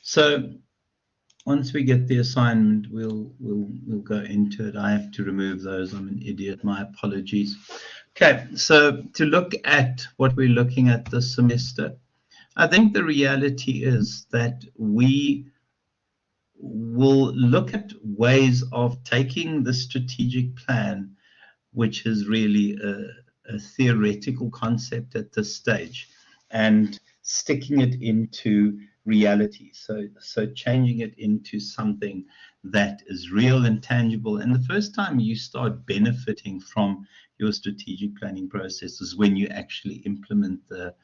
So once we get the assignment, we'll go into it. I have to remove those. I'm an idiot. My apologies. Okay, so to look at what we're looking at this semester, I think the reality is that we will look at ways of taking the strategic plan, which is really a theoretical concept at this stage, and sticking it into reality. So changing it into something that is real and tangible. And the first time you start benefiting from your strategic planning process is when you actually implement the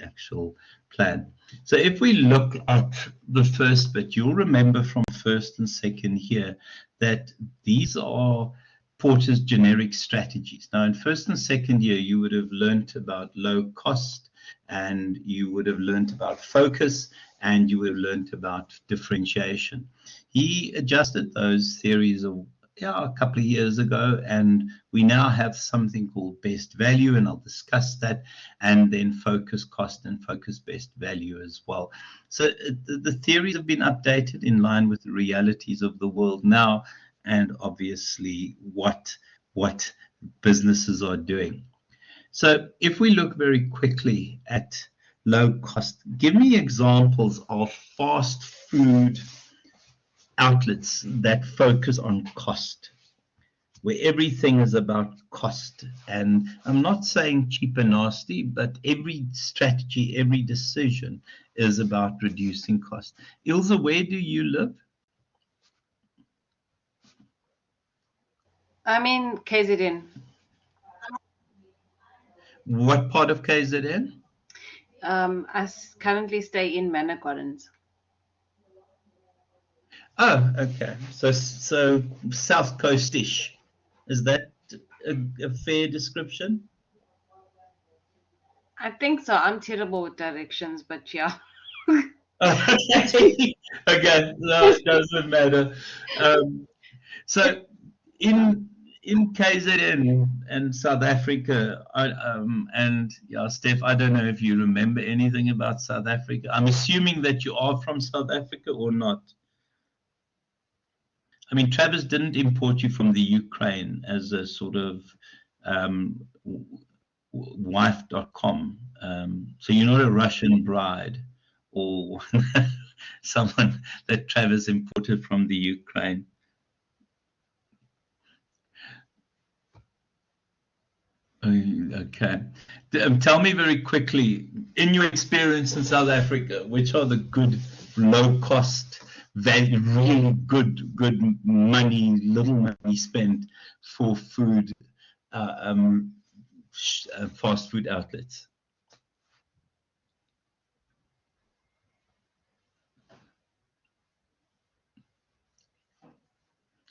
actual plan. So if we look at the first bit, you'll remember from first and second here that these are Porter's generic strategies. Now, in first and second year, you would have learned about low cost, and you would have learned about focus, and you would have learned about differentiation. He adjusted those theories a couple of years ago, and we now have something called best value, and I'll discuss that, and then focus cost and focus best value as well. So the theories have been updated in line with the realities of the world now, and obviously what businesses are doing. So if we look very quickly at low cost, give me examples of fast food outlets that focus on cost, where everything is about cost. And I'm not saying cheap and nasty, but every strategy, every decision is about reducing cost. Ilse, where do you live? I'm in KZN. What part of KZN? I currently stay in Manor Gardens. Oh, okay. So South Coast-ish. Is that a fair description? I think so. I'm terrible with directions, but yeah. Okay, no, it doesn't matter. So in KZN and South Africa, and yeah, Steph, I don't know if you remember anything about South Africa. I'm assuming that you are from South Africa or not. I mean, Travis didn't import you from the Ukraine as a sort of wife.com. So you're not a Russian bride or someone that Travis imported from the Ukraine. Okay. Tell me very quickly, in your experience in South Africa, which are the good low cost, value, really good money, little money spent for food, fast food outlets?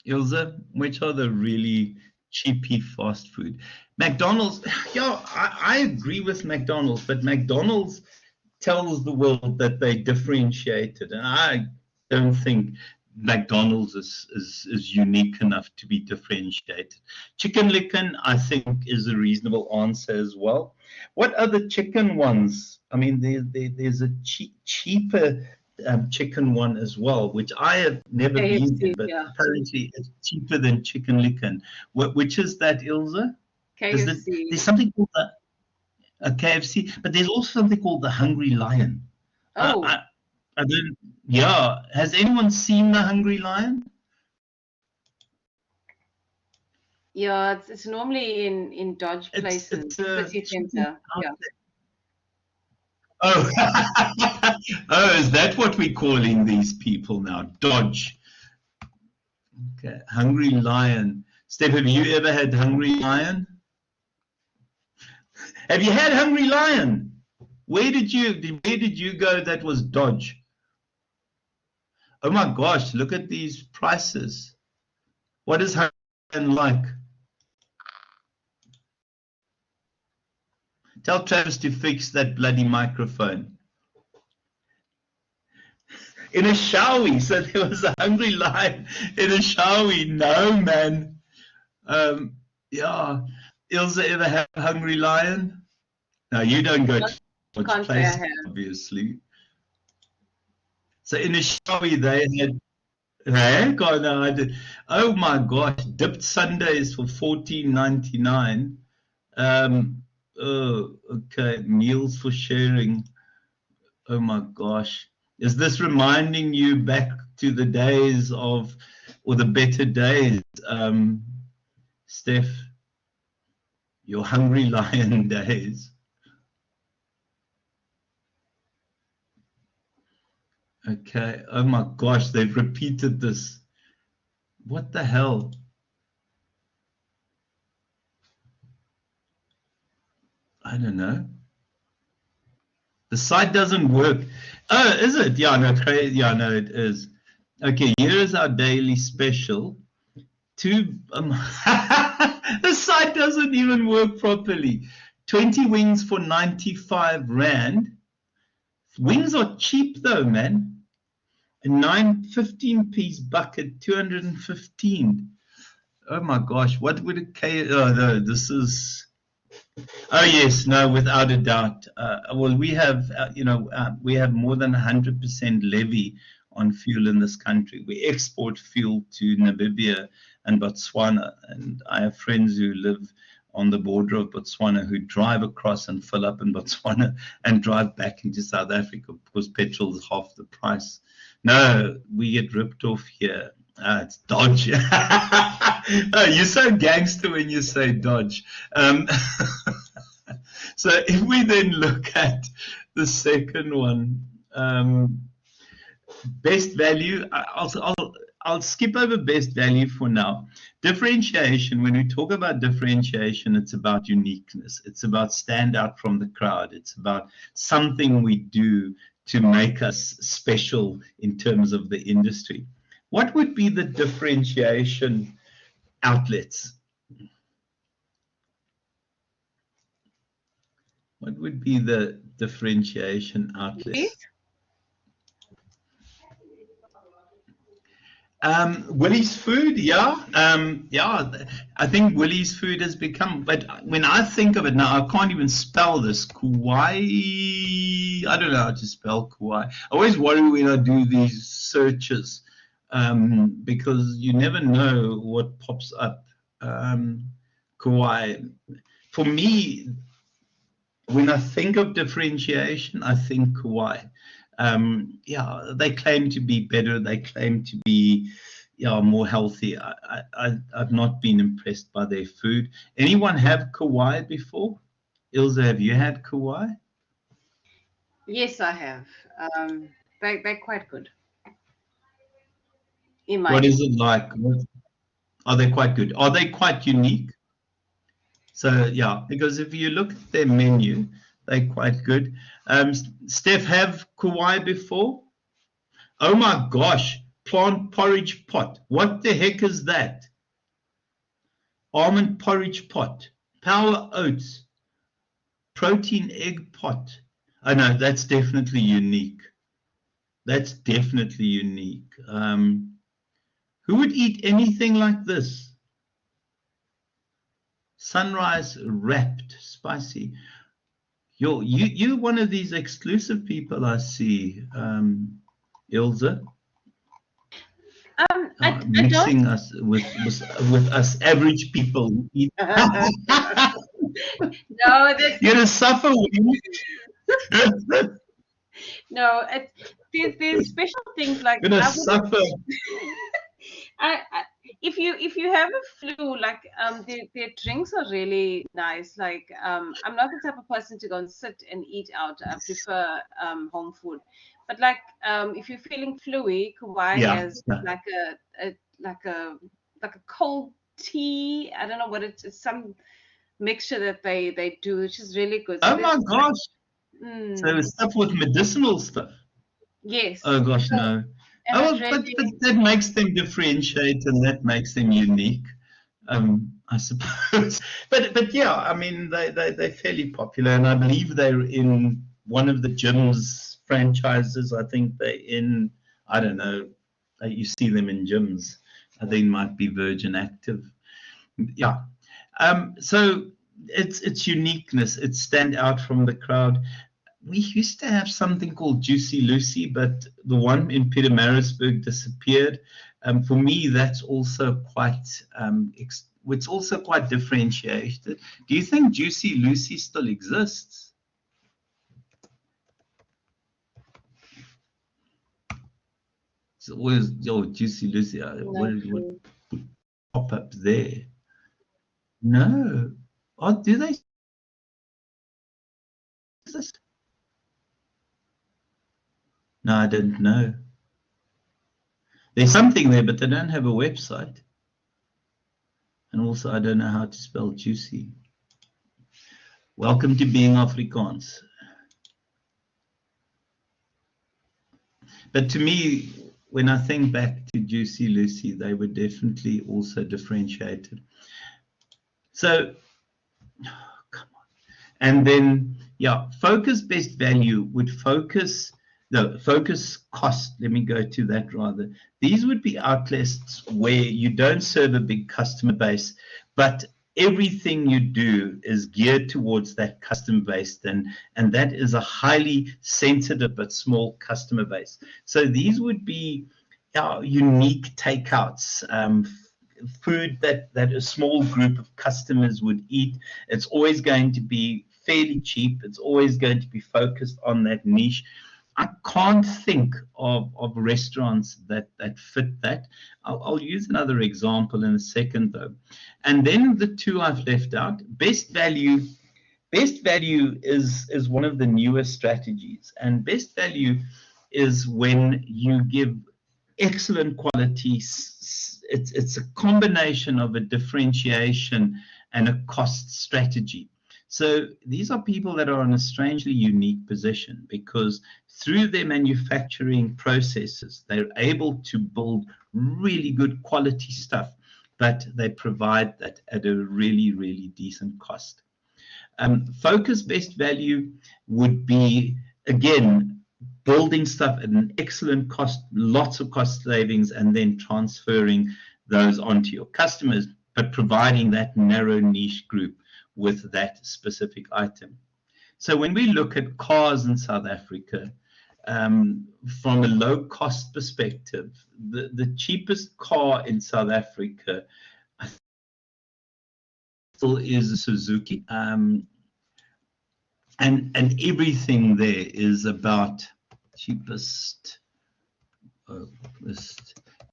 Ilse, which are the really cheapy fast food? McDonald's, yeah, I agree with McDonald's, but McDonald's tells the world that they differentiated, and I don't think McDonald's is unique enough to be differentiated. Chicken Licken, I think, is a reasonable answer as well. What other chicken ones? I mean, there's a cheaper chicken one as well, which I have never been in, but apparently it's cheaper than Chicken Licken. Which is that, Ilse? KFC. There's something called a KFC, but there's also something called the Hungry Lion. Oh. I don't. Yeah, has anyone seen the Hungry Lion? Yeah, it's normally in Dodge Places, city center. Yeah. Oh, oh, is that what we're calling these people now? Dodge. Okay, Hungry Lion. Steph, have you ever had Hungry Lion? Have you had Hungry Lion? Where did you go that was Dodge? Oh my gosh, look at these prices. What is Hungry Lion like? Tell Travis to fix that bloody microphone. In a Showy, so there was a Hungry Lion in a Showy. No, man. Yeah. Ilse ever had a Hungry Lion? No, you don't go to places, obviously. So in Eshowe they had, hey, God, no, I did. Oh my gosh, dipped Sundays for $14.99. Oh, okay, meals for sharing. Oh my gosh. Is this reminding you back to the days of, or the better days, Steph, your Hungry Lion days? Okay. Oh my gosh, they've repeated this. What the hell? I don't know. The site doesn't work. Oh, is it? Yeah, no, yeah, no, it is. Okay, here's our daily special. The site doesn't even work properly. 20 wings for 95 Rand. Wings are cheap though, man. A 15-piece bucket, 215. Oh my gosh, what would it? Oh no, this is. Oh yes, no, without a doubt. Well, we have, we have more than 100% levy on fuel in this country. We export fuel to Namibia and Botswana, and I have friends who live on the border of Botswana who drive across and fill up in Botswana and drive back into South Africa because petrol is half the price. No, we get ripped off here. It's Dodge. Oh, you're so gangster when you say Dodge. So if we then look at the second one, best value, I'll skip over best value for now. Differentiation, when we talk about differentiation, it's about uniqueness. It's about stand out from the crowd. It's about something we do to make us special in terms of the industry. What would be the differentiation outlets? What would be the differentiation outlets? Willie's Food, yeah. I think Willie's Food has become, but when I think of it now, I can't even spell this. Kauai, I don't know how to spell Kauai. I always worry when I do these searches because you never know what pops up. Kauai. For me, when I think of differentiation, I think Kauai. They claim to be better. They claim to be more healthy. I've not been impressed by their food. Anyone have Kauai before? Ilse, have you had Kauai? Yes, I have. They're quite good. What is it like? Are they quite good? Are they quite unique? So, yeah, because if you look at their menu, they're quite good. Steph, have Kauai before? Oh my gosh, plant porridge pot. What the heck is that? Almond porridge pot, power oats, protein egg pot. Oh no, that's definitely unique. That's definitely unique. Who would eat anything like this? Sunrise wrapped, spicy. You're one of these exclusive people I see, Ilse. Mixing us with us average people. No, you're gonna suffer. No, there's special things like. You're gonna suffer. If you have a flu, like their drinks are really nice. Like I'm not the type of person to go and sit and eat out. I prefer home food. But like if you're feeling fluey, Kauai has like a cold tea. I don't know what it's some mixture that they do, which is really good. So my gosh! So it's stuff with medicinal stuff. Yes. Oh gosh, no. Oh, but that makes them differentiate and that makes them unique, I suppose. But yeah, I mean, they're fairly popular, and I believe they're in one of the gyms franchises. I think they're in, I don't know, you see them in gyms. They might be Virgin Active. Yeah. So it's uniqueness. It's stand out from the crowd. we used to have something called Juicy Lucy, but the one in Pietermaritzburg disappeared. For me, that's also quite it's also quite differentiated. Do you think Juicy Lucy still exists? It's always Juicy Lucy. What pop up there? No. Oh, do they? No, I don't know. There's something there, but they don't have a website. And also, I don't know how to spell juicy. Welcome to being Afrikaans. But to me, when I think back to Juicy Lucy, they were definitely also differentiated. So, come on. And then, yeah, focus best value would focus cost. Let me go to that rather. These would be outlets where you don't serve a big customer base, but everything you do is geared towards that customer base, and that is a highly sensitive but small customer base. So these would be our unique takeouts, food that a small group of customers would eat. It's always going to be fairly cheap. It's always going to be focused on that niche. I can't think of restaurants that fit that. I'll use another example in a second, though. And then the two I've left out, best value. Best value is one of the newer strategies. And best value is when you give excellent quality. It's a combination of a differentiation and a cost strategy. So these are people that are in a strangely unique position because through their manufacturing processes, they're able to build really good quality stuff, but they provide that at a really, really decent cost. Focus best value would be, again, building stuff at an excellent cost, lots of cost savings, and then transferring those onto your customers, but providing that narrow niche group with that specific item. So when we look at cars in South Africa, from a low cost perspective, the cheapest car in South Africa still is a Suzuki, and everything there is about cheapest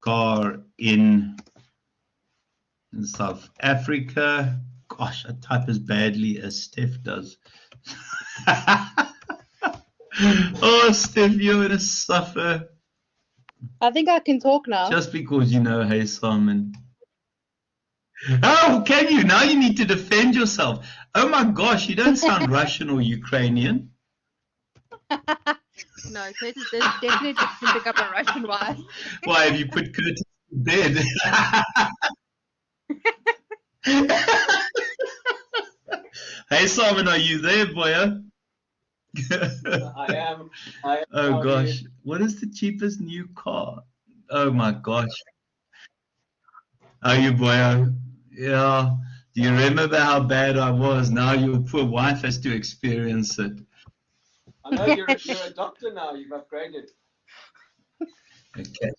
car in South Africa. Gosh, I type as badly as Steph does. Oh, Steph, you're going to suffer. I think I can talk now. Just because you know Hey Simon. Oh, can you? Now you need to defend yourself. Oh my gosh, you don't sound Russian or Ukrainian. No, Curtis definitely doesn't pick up a Russian wife. Why have you put Curtis to bed? Hey Simon, are you there, boya? I am. Oh gosh, what is the cheapest new car? Oh my gosh. Are you, boya? Yeah. Do you remember how bad I was? Now your poor wife has to experience it. I know you're a doctor now. You've upgraded. Okay.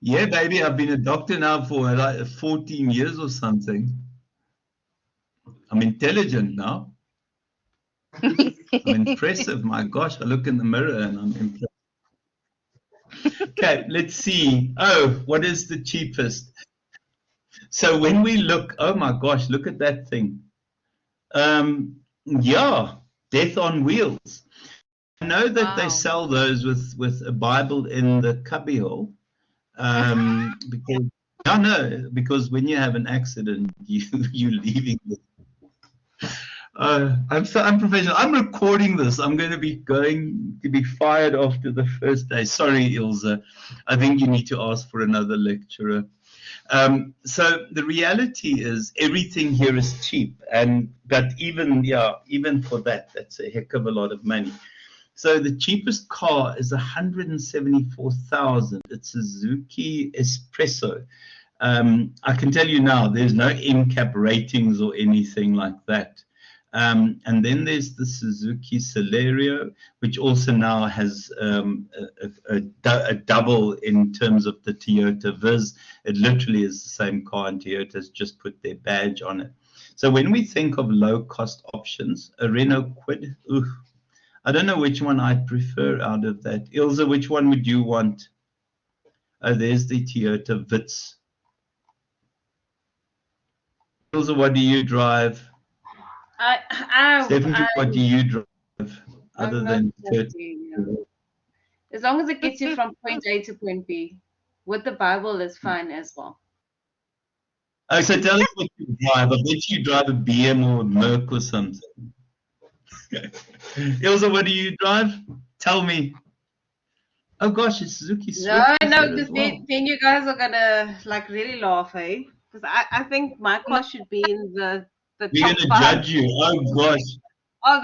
Yeah, baby, I've been a doctor now for like 14 years or something. I'm intelligent now. I'm impressive. My gosh, I look in the mirror and I'm impressed. Okay, let's see. Oh, what is the cheapest? So when we look, oh my gosh, look at that thing. Yeah, Death on Wheels. I know that they sell those with a Bible in the cubbyhole. Because when you have an accident, you're leaving the I'm so unprofessional. I'm recording this. I'm going to be fired after the first day. Sorry, Ilse. I think you need to ask for another lecturer. So the reality is everything here is cheap, but even for that, that's a heck of a lot of money. So the cheapest car is 174,000. It's a Suzuki Espresso. I can tell you now, there's no NCAP ratings or anything like that. And then there's the Suzuki Celerio, which also now has a double in terms of the Toyota Viz. It literally is the same car, and Toyota's just put their badge on it. So when we think of low-cost options, a Renault Kwid, I don't know which one I'd prefer out of that. Ilse, which one would you want? Oh, there's the Toyota Vitz. Ilse, what do you drive? Stephanie, what do you drive other than as long as it gets you from point A to point B, with the Bible is fine as well. Oh, so tell us what you drive. I bet you drive a BM or a Merc or something. Ilse, what do you drive? Tell me. Oh gosh, it's Suzuki Swift. No, because then you guys are gonna like really laugh, eh? Because I think my car should be in the We're gonna judge you. Oh gosh. Of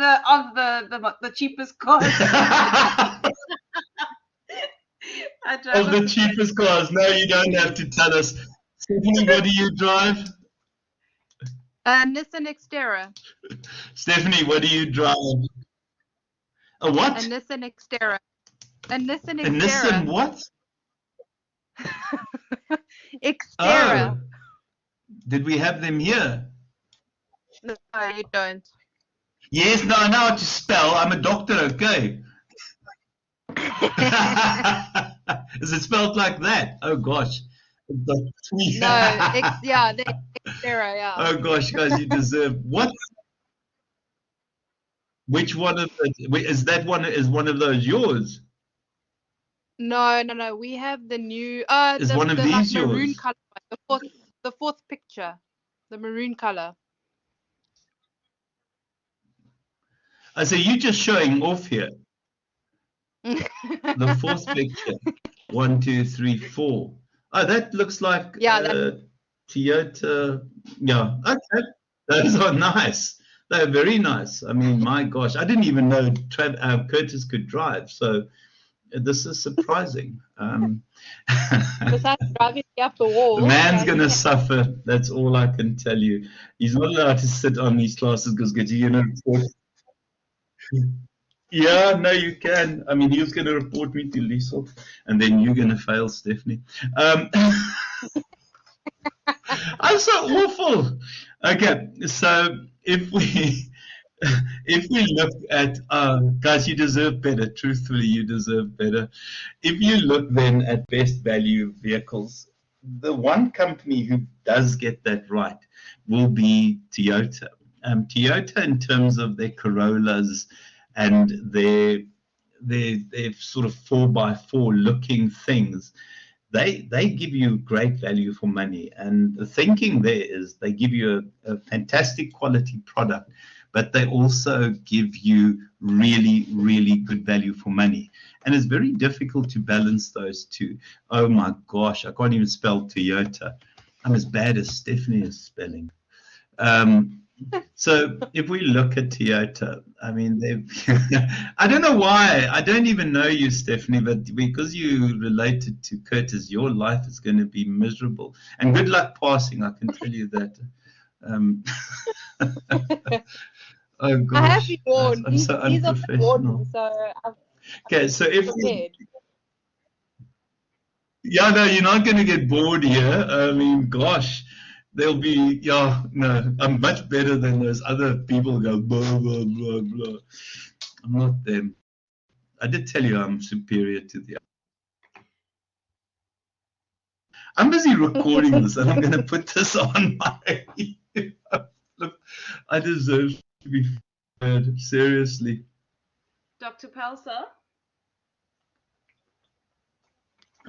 the cheapest cars. Of the cheapest cars. No, you don't have to tell us. Stephanie, what do you drive? Nissan Xterra. Stephanie, what do you drive? A what? A Nissan Xterra. A Nissan Xterra. A Nissan what? Xterra. Oh. Did we have them here? No, you don't. Yes, no, I know how to spell. I'm a doctor, okay. Is it spelled like that? Oh gosh. No, yeah, the Xterra, yeah. Oh gosh, guys, you deserve what? Which one of the, is that one? Is one of those yours? No. We have the new. Is the, one of the, these like, maroon yours? color. The fourth picture, the maroon color. So you're just showing off here. The fourth picture. 1, 2, 3, 4. Oh, that looks like Toyota. Yeah, okay. Those are nice. They're very nice. I mean, my gosh, I didn't even know Curtis could drive. So this is surprising. Besides driving up the wall. The man's going to suffer. That's all I can tell you. He's not allowed to sit on these classes because you're going to report. Yeah, no, you can. I mean, he was going to report me to Liesel, and then you're going to fail, Stephanie. I'm so awful. Okay, so if we look at guys, you deserve better. Truthfully, you deserve better. If you look then at best value vehicles, the one company who does get that right will be Toyota. Toyota, in terms of their Corollas and their sort of 4x4 looking things, they give you great value for money. And the thinking there is they give you a fantastic quality product, but they also give you really, really good value for money. And it's very difficult to balance those two. Oh my gosh, I can't even spell Toyota. I'm as bad as Stephanie is spelling. So if we look at Toyota, I mean, I don't know why. I don't even know you, Stephanie, but because you related to Curtis, your life is going to be miserable. And good luck passing, I can tell you that. Oh gosh, I have been warned. I'm so unprofessional. Okay, so if yeah, no, you're not going to get bored here. I mean, gosh. They'll be, no, I'm much better than those other people who go blah, blah, blah, blah. I'm not them. I did tell you I'm superior to the other. I'm busy recording this and I'm going to put this on my... Look, I deserve to be heard, seriously. Dr. Pelser?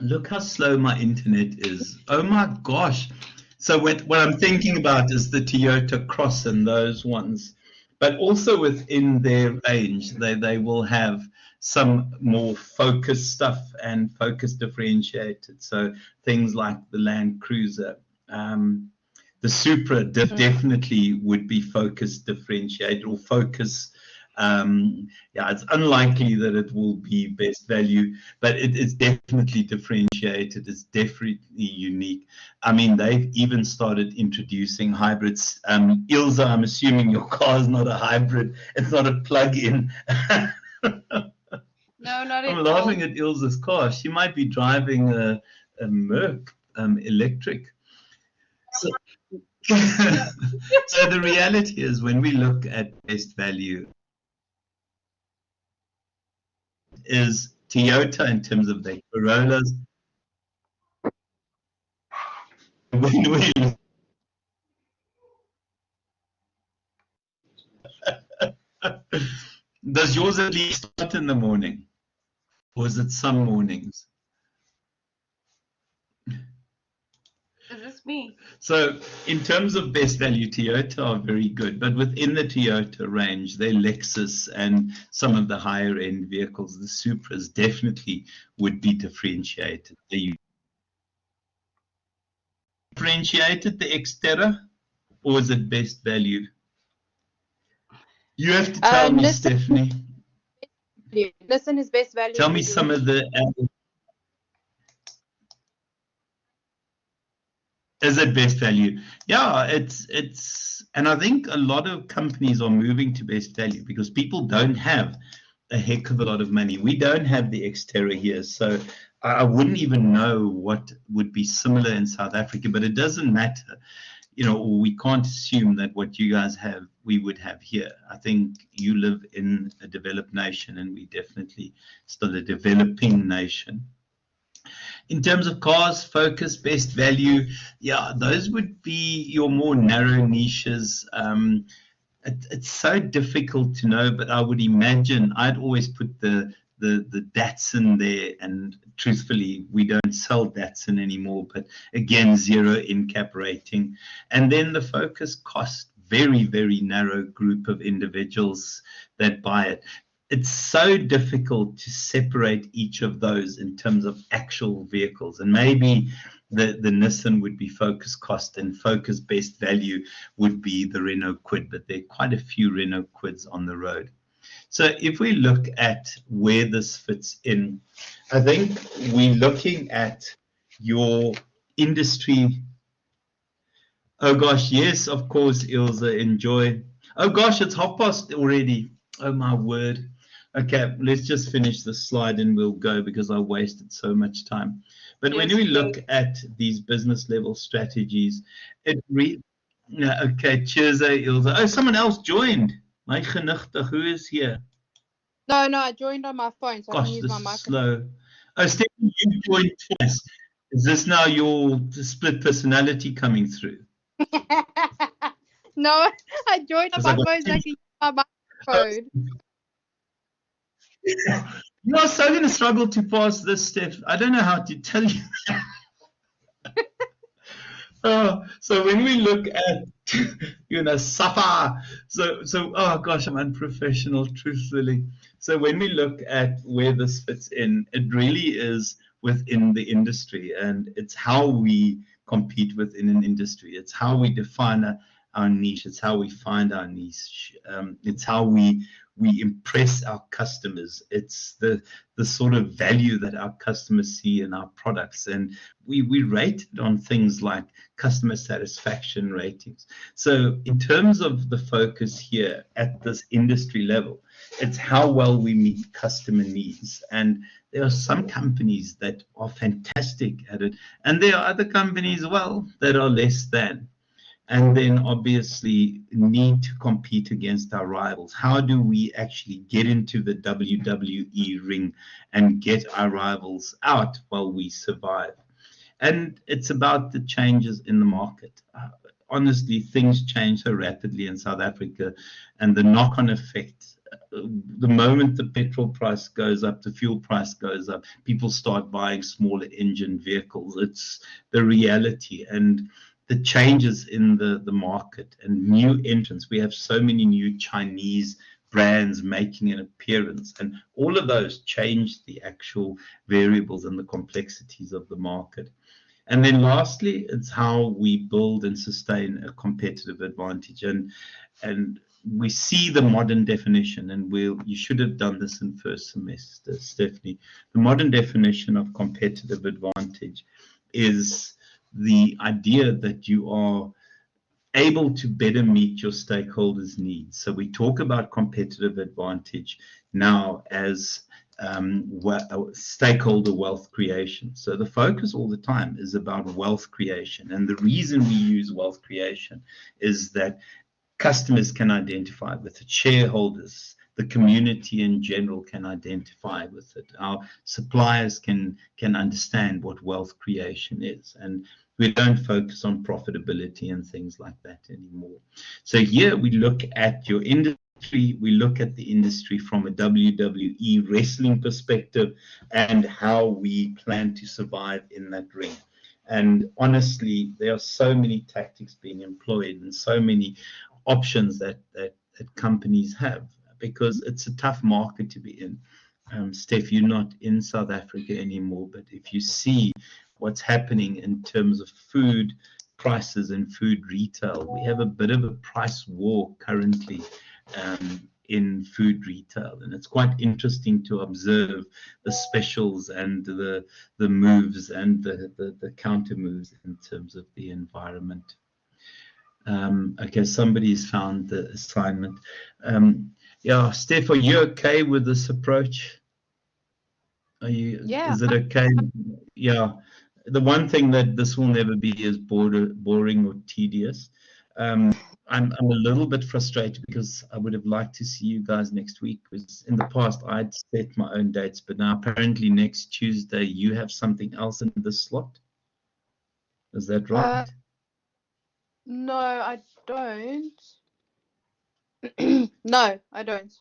Look how slow my internet is. Oh my gosh. So what I'm thinking about is the Toyota Cross and those ones. But also within their range, they will have some more focused stuff and focus differentiated. So things like the Land Cruiser. The Supra definitely would be focus differentiated or focus Yeah, it's unlikely that it will be best value, but it is definitely differentiated. It's definitely unique. I mean, they've even started introducing hybrids. Ilse, I'm assuming your car is not a hybrid. It's not a plug-in. No, not I'm at laughing all. at Ilse's car. She might be driving a Merc electric. So, so the reality is, when we look at best value, is Toyota in terms of their Corollas. When we does yours at least start in the morning, or is it some mornings? Is this me? So in terms of best value, Toyota are very good, but within the Toyota range, their Lexus and some of the higher end vehicles, the Supras definitely would be differentiated. They differentiated the Xterra, or is it best value? You have to tell me, Stephanie. Nissan is best value. Tell me some of the. Is it best value? Yeah, and I think a lot of companies are moving to best value because people don't have a heck of a lot of money. We don't have the Xterra here, so I wouldn't even know what would be similar in South Africa, but it doesn't matter. You know, we can't assume that what you guys have, we would have here. I think you live in a developed nation, and we definitely still a developing nation. In terms of cars, Focus, best value, yeah, those would be your more narrow niches. It's so difficult to know, but I would imagine I'd always put the Datsun there, and truthfully, we don't sell Datsun anymore, but again, 0 in-cap rating. And then the Focus cost, very, very narrow group of individuals that buy it. It's so difficult to separate each of those in terms of actual vehicles. And maybe the Nissan would be Focus cost, and Focus best value would be the Renault Kwid, but there are quite a few Renault Kwids on the road. So if we look at where this fits in, I think we're looking at your industry. Oh gosh, yes, of course, Ilse, enjoy. Oh gosh, it's past already. Oh my word. Okay, let's just finish this slide and we'll go because I wasted so much time. But Yes, when we please. look at these business level strategies, okay, cheers, Ilse. Oh, someone else joined. My genichte, who is here? No, I joined on my phone, so I Gosh, can use this my is microphone. slow. Oh, Stephanie, you joined twice. Is this now your split personality coming through? No, I joined on Because I my got phone, so I can use my microphone. You are so going to struggle to pass this, Steph. I don't know how to tell you that. So when we look at, Safa, so oh gosh, I'm unprofessional, truthfully. So when we look at where this fits in, it really is within the industry, and it's how we compete within an industry. It's how we define our niche. It's how we find our niche. It's how we impress our customers. It's the sort of value that our customers see in our products, and we rate it on things like customer satisfaction ratings. So in terms of the focus here at this industry level, it's how well we meet customer needs. And there are some companies that are fantastic at it, and there are other companies, well, that are less than. And then obviously need to compete against our rivals. How do we actually get into the WWE ring and get our rivals out while we survive? And it's about the changes in the market. Honestly, things change so rapidly in South Africa, and the knock-on effect, the moment the petrol price goes up, the fuel price goes up, people start buying smaller engine vehicles. It's the reality. And the changes in the market and new entrants. We have so many new Chinese brands making an appearance, and all of those change the actual variables and the complexities of the market. And then lastly, it's how we build and sustain a competitive advantage. And we see the modern definition, and you should have done this in first semester, Stephanie. The modern definition of competitive advantage is the idea that you are able to better meet your stakeholders' needs. So we talk about competitive advantage now as stakeholder wealth creation. So the focus all the time is about wealth creation. And the reason we use wealth creation is that customers can identify with it, shareholders, the community in general can identify with it. Our suppliers can understand what wealth creation is. And we don't focus on profitability and things like that anymore. So here we look at your industry, we look at the industry from a WWE wrestling perspective and how we plan to survive in that ring. And honestly, there are so many tactics being employed and so many options that companies have, because it's a tough market to be in. Steph, you're not in South Africa anymore, but if you see what's happening in terms of food prices and food retail, we have a bit of a price war currently in food retail, and it's quite interesting to observe the specials and the moves and the counter moves in terms of the environment. Okay, somebody's found the assignment. Yeah, Steph, are you okay with this approach? Are you? Yeah. Is it okay? Yeah. The one thing that this will never be is boring or tedious. I'm a little bit frustrated because I would have liked to see you guys next week. Because in the past I'd set my own dates, but now apparently next Tuesday you have something else in the slot. Is that right? No, I don't. No, I don't.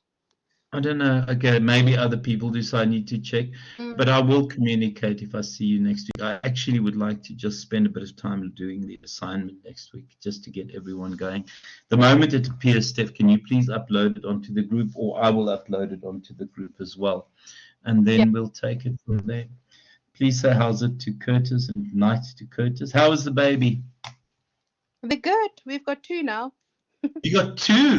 I don't know. Okay, maybe other people do, so I need to check. But I will communicate if I see you next week. I actually would like to just spend a bit of time doing the assignment next week, just to get everyone going. The moment it appears, Steph, can you please upload it onto the group, or I will upload it onto the group as well. And then we'll take it from there. Please say how's it to Curtis and night to Curtis. How is the baby? They're good. We've got 2 now. You got 2?